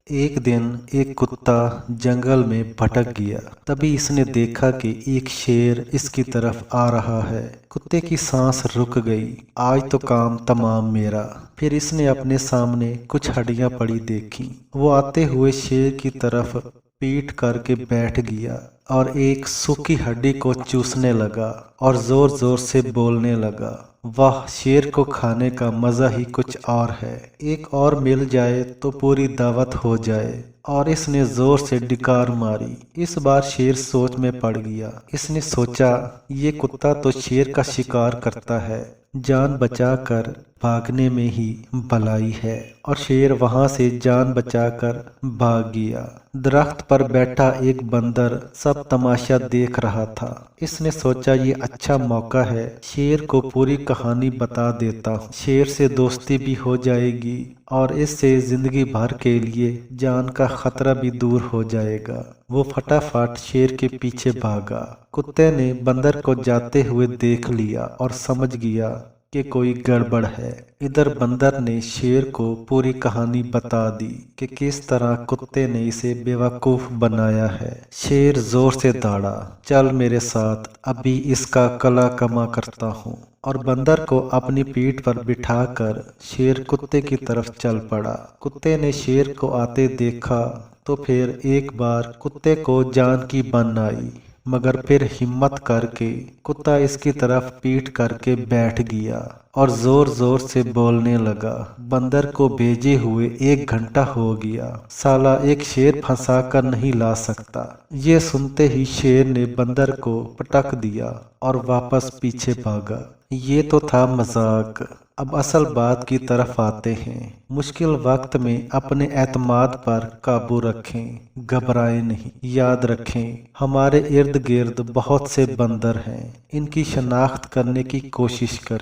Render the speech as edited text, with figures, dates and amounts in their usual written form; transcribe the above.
एक दिन एक कुत्ता जंगल में भटक गया। तभी इसने देखा कि एक शेर इसकी तरफ आ रहा है। कुत्ते की सांस रुक गई। आज तो काम तमाम मेरा। फिर इसने अपने सामने कुछ हड्डियां पड़ी देखी। वो आते हुए शेर की तरफ पीठ करके बैठ गया और एक सूखी हड्डी को चूसने लगा और जोर जोर से बोलने लगा, वाह, शेर को खाने का मजा ही कुछ और है। एक और मिल जाए तो पूरी दावत हो जाए। और इसने जोर से डिकार मारी। इस बार शेर सोच में पड़ गया। इसने सोचा, ये कुत्ता तो शेर का शिकार करता है, जान बचाकर भागने में ही भलाई है। और शेर वहां से जान बचाकर भाग गया। दरख्त पर बैठा एक बंदर सब तमाशा देख रहा था। इसने सोचा, ये अच्छा मौका है, शेर को पूरी कहानी बता देता हूँ। शेर से दोस्ती भी हो जाएगी और इससे जिंदगी भर के लिए जान का खतरा भी दूर हो जाएगा। वो फटाफट शेर के पीछे भागा। कुत्ते ने बंदर को जाते हुए देख लिया और समझ गया कि कोई गड़बड़ है। इधर बंदर ने शेर को पूरी कहानी बता दी कि किस तरह कुत्ते ने इसे बेवकूफ बनाया है। शेर जोर से दौड़ा, चल मेरे साथ, अभी इसका कला कमा करता हूँ। और बंदर को अपनी पीठ पर बिठाकर शेर कुत्ते की तरफ चल पड़ा। कुत्ते ने शेर को आते देखा तो फिर एक बार कुत्ते को जान की बन आई, मगर फिर हिम्मत करके कुत्ता इसकी तरफ पीठ करके बैठ गया और जोर जोर से बोलने लगा, बंदर को भेजे हुए 1 घंटा हो गया, साला एक शेर फंसा कर नहीं ला सकता। ये सुनते ही शेर ने बंदर को पटक दिया और वापस पीछे भागा। ये तो था मजाक। अब असल बात की तरफ आते हैं। मुश्किल वक्त में अपने एतमाद पर काबू रखें, घबराएं नहीं। याद रखें, हमारे इर्द गिर्द बहुत से बंदर हैं, इनकी शनाख्त करने की कोशिश करें।